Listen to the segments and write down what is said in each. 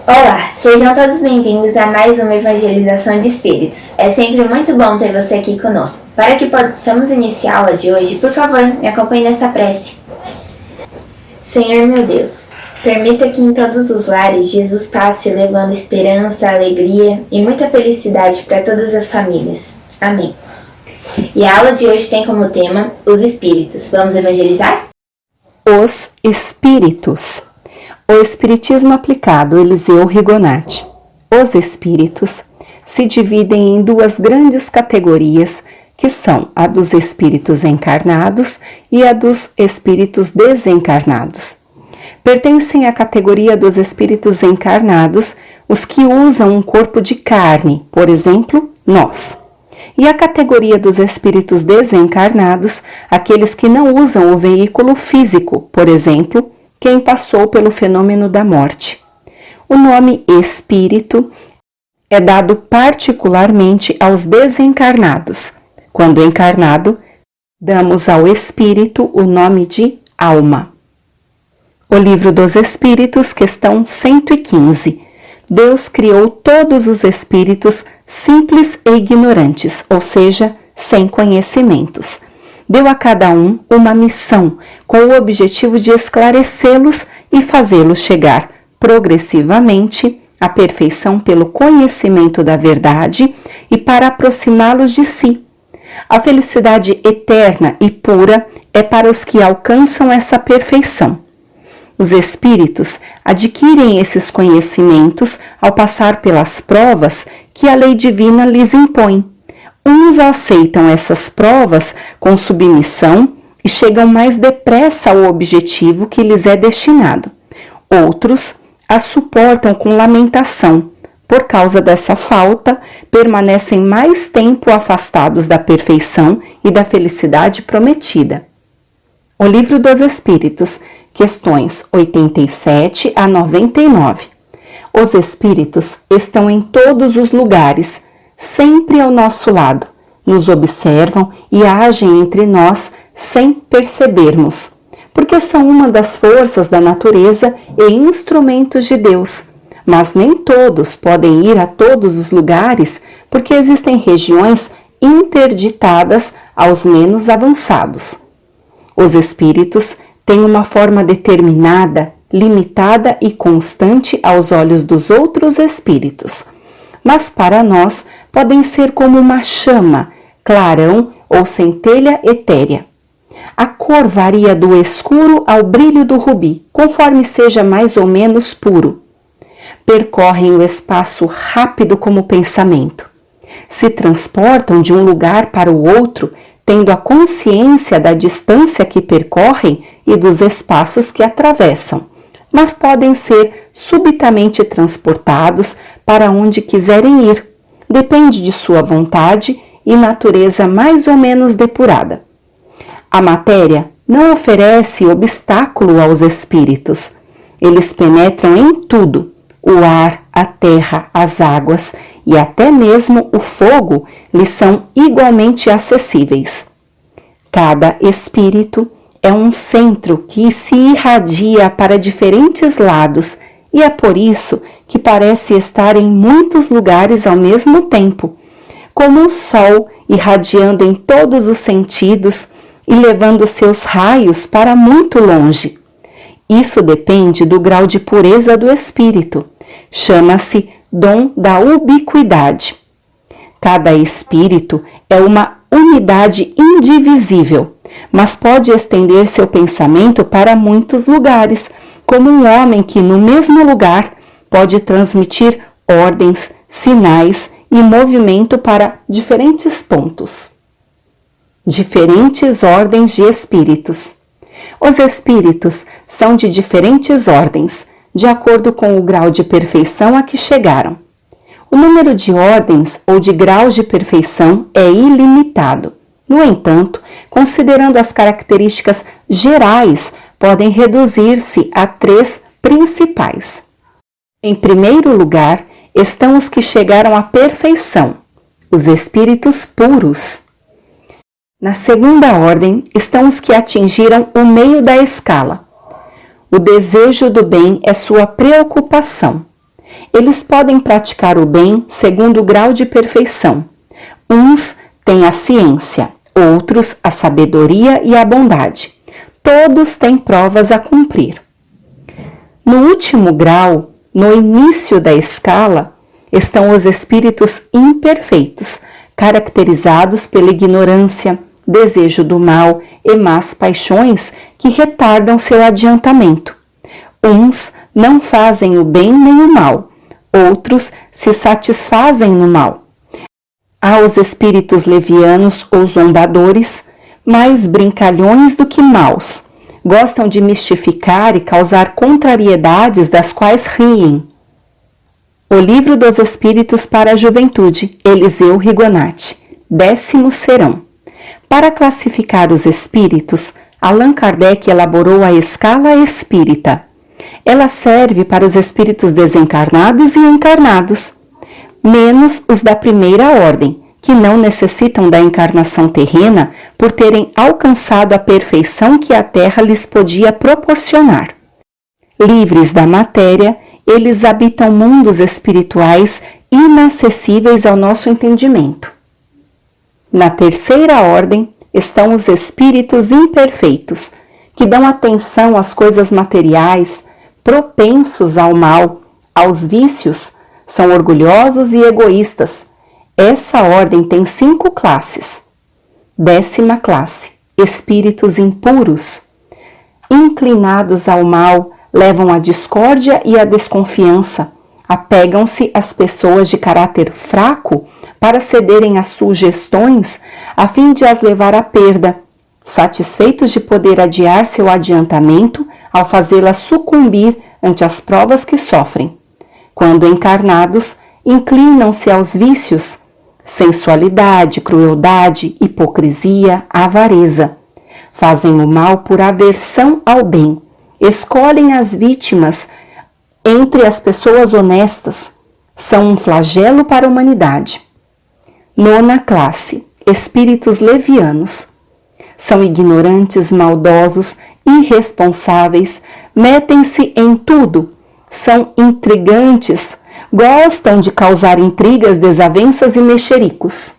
Olá, sejam todos bem-vindos a mais uma evangelização de espíritos. É sempre muito bom ter você aqui conosco. Para que possamos iniciar a aula de hoje, por favor, me acompanhe nessa prece. Senhor meu Deus, permita que em todos os lares Jesus passe levando esperança, alegria e muita felicidade para todas as famílias. Amém. E a aula de hoje tem como tema os espíritos. Vamos evangelizar? Os espíritos. O Espiritismo aplicado, Eliseu Rigonati. Os espíritos se dividem em duas grandes categorias, que são a dos espíritos encarnados e a dos espíritos desencarnados. Pertencem à categoria dos espíritos encarnados os que usam um corpo de carne, por exemplo, nós. E a categoria dos espíritos desencarnados, aqueles que não usam o veículo físico, por exemplo, quem passou pelo fenômeno da morte. O nome espírito é dado particularmente aos desencarnados. Quando encarnado, damos ao espírito o nome de alma. O Livro dos Espíritos, questão 115. Deus criou todos os espíritos simples e ignorantes, ou seja, sem conhecimentos. Deu a cada um uma missão, com o objetivo de esclarecê-los e fazê-los chegar progressivamente à perfeição pelo conhecimento da verdade e para aproximá-los de si. A felicidade eterna e pura é para os que alcançam essa perfeição. Os espíritos adquirem esses conhecimentos ao passar pelas provas que a lei divina lhes impõe. Uns aceitam essas provas com submissão e chegam mais depressa ao objetivo que lhes é destinado. Outros as suportam com lamentação. Por causa dessa falta, permanecem mais tempo afastados da perfeição e da felicidade prometida. O Livro dos Espíritos, questões 87 a 99. Os espíritos estão em todos os lugares, sempre ao nosso lado, nos observam e agem entre nós sem percebermos, porque são uma das forças da natureza e instrumentos de Deus. Mas nem todos podem ir a todos os lugares, porque existem regiões interditadas aos menos avançados. Os espíritos têm uma forma determinada, limitada e constante aos olhos dos outros espíritos, mas para nós podem ser como uma chama, clarão ou centelha etérea. A cor varia do escuro ao brilho do rubi, conforme seja mais ou menos puro. Percorrem o espaço rápido como pensamento. Se transportam de um lugar para o outro, tendo a consciência da distância que percorrem e dos espaços que atravessam, mas podem ser subitamente transportados para onde quiserem ir. Depende de sua vontade e natureza mais ou menos depurada. A matéria não oferece obstáculo aos espíritos. Eles penetram em tudo. O ar, a terra, as águas e até mesmo o fogo lhes são igualmente acessíveis. Cada espírito é um centro que se irradia para diferentes lados e é por isso que parece estar em muitos lugares ao mesmo tempo, como o sol irradiando em todos os sentidos e levando seus raios para muito longe. Isso depende do grau de pureza do espírito. Chama-se dom da ubiquidade. Cada espírito é uma unidade indivisível, mas pode estender seu pensamento para muitos lugares, como um homem que no mesmo lugar pode transmitir ordens, sinais e movimento para diferentes pontos. Diferentes ordens de espíritos. Os espíritos são de diferentes ordens, de acordo com o grau de perfeição a que chegaram. O número de ordens ou de graus de perfeição é ilimitado. No entanto, considerando as características gerais, podem reduzir-se a 3 principais. Em primeiro lugar, estão os que chegaram à perfeição, os espíritos puros. Na segunda ordem estão os que atingiram o meio da escala. O desejo do bem é sua preocupação. Eles podem praticar o bem segundo o grau de perfeição. Uns têm a ciência, outros a sabedoria e a bondade. Todos têm provas a cumprir. No último grau, no início da escala, estão os espíritos imperfeitos, caracterizados pela ignorância, desejo do mal e más paixões que retardam seu adiantamento. Uns não fazem o bem nem o mal, outros se satisfazem no mal. Há os espíritos levianos ou zombadores, mais brincalhões do que maus. Gostam de mistificar e causar contrariedades das quais riem. O Livro dos Espíritos para a Juventude, Eliseu Rigonati, 10º serão. Para classificar os espíritos, Allan Kardec elaborou a escala espírita. Ela serve para os espíritos desencarnados e encarnados, menos os da primeira ordem, que não necessitam da encarnação terrena por terem alcançado a perfeição que a Terra lhes podia proporcionar. Livres da matéria, eles habitam mundos espirituais inacessíveis ao nosso entendimento. Na terceira ordem estão os espíritos imperfeitos, que dão atenção às coisas materiais, propensos ao mal, aos vícios, são orgulhosos e egoístas. Essa ordem tem 5 classes. 10ª classe, espíritos impuros. Inclinados ao mal, levam à discórdia e à desconfiança. Apegam-se às pessoas de caráter fraco para cederem às sugestões a fim de as levar à perda, satisfeitos de poder adiar seu adiantamento ao fazê-las sucumbir ante as provas que sofrem. Quando encarnados, inclinam-se aos vícios, sensualidade, crueldade, hipocrisia, avareza. Fazem o mal por aversão ao bem. Escolhem as vítimas entre as pessoas honestas. São um flagelo para a humanidade. 9ª classe, espíritos levianos. São ignorantes, maldosos, irresponsáveis, metem-se em tudo, são intrigantes, gostam de causar intrigas, desavenças e mexericos.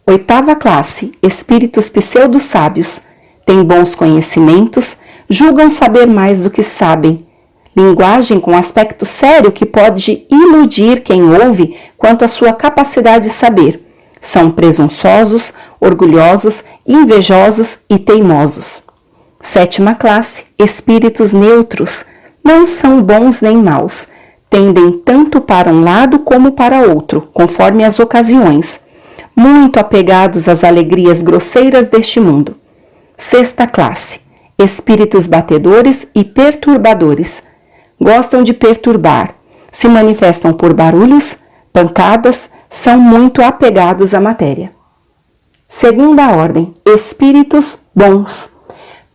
8ª classe, espíritos pseudo-sábios. Têm bons conhecimentos, julgam saber mais do que sabem. Linguagem com aspecto sério que pode iludir quem ouve quanto à sua capacidade de saber. São presunçosos, orgulhosos, invejosos e teimosos. 7ª classe, espíritos neutros. Não são bons nem maus. Tendem tanto para um lado como para outro, conforme as ocasiões. Muito apegados às alegrias grosseiras deste mundo. 6ª classe, espíritos batedores e perturbadores. Gostam de perturbar. Se manifestam por barulhos, pancadas, são muito apegados à matéria. 2ª ordem, espíritos bons.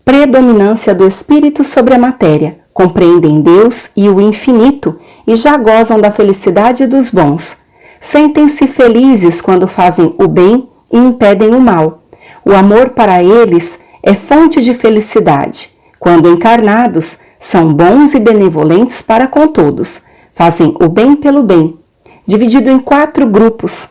Predominância do espírito sobre a matéria. Compreendem Deus e o infinito e já gozam da felicidade dos bons. Sentem-se felizes quando fazem o bem e impedem o mal. O amor para eles é fonte de felicidade. Quando encarnados, são bons e benevolentes para com todos. Fazem o bem pelo bem. Dividido em 4 grupos.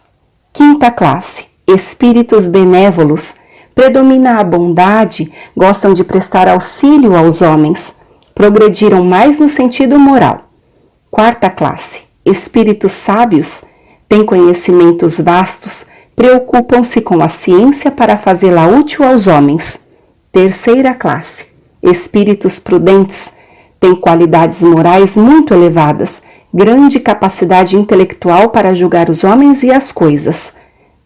5ª classe, espíritos benévolos. Predomina a bondade, gostam de prestar auxílio aos homens. Progrediram mais no sentido moral. 4ª classe, espíritos sábios. Têm conhecimentos vastos, preocupam-se com a ciência para fazê-la útil aos homens. 3ª classe, espíritos prudentes. Têm qualidades morais muito elevadas, grande capacidade intelectual para julgar os homens e as coisas.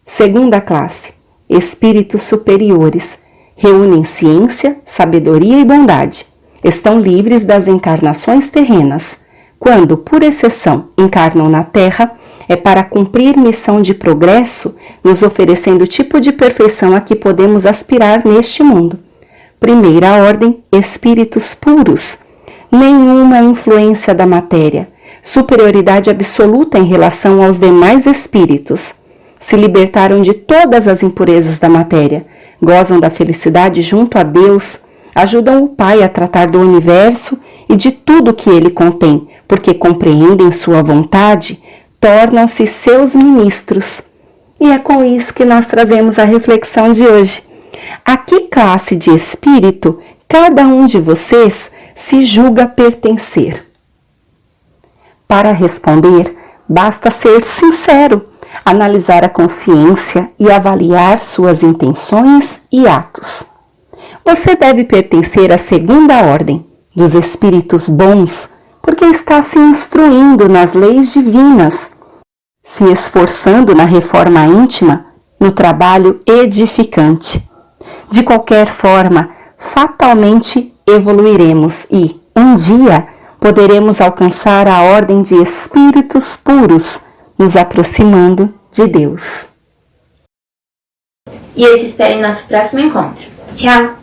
2ª classe, espíritos superiores. Reúnem ciência, sabedoria e bondade. Estão livres das encarnações terrenas. Quando, por exceção, encarnam na Terra, é para cumprir missão de progresso, nos oferecendo o tipo de perfeição a que podemos aspirar neste mundo. 1ª ordem, espíritos puros. Nenhuma influência da matéria. Superioridade absoluta em relação aos demais espíritos. Se libertaram de todas as impurezas da matéria. Gozam da felicidade junto a Deus. Ajudam o Pai a tratar do universo e de tudo que ele contém, porque compreendem sua vontade, tornam-se seus ministros. E é com isso que nós trazemos a reflexão de hoje. A que classe de espírito cada um de vocês se julga pertencer? Para responder, basta ser sincero, analisar a consciência e avaliar suas intenções e atos. Você deve pertencer à segunda ordem, dos espíritos bons, porque está se instruindo nas leis divinas, se esforçando na reforma íntima, no trabalho edificante. De qualquer forma, fatalmente evoluiremos e, um dia, poderemos alcançar a ordem de espíritos puros, nos aproximando de Deus. E eu te espero em nosso próximo encontro. Tchau!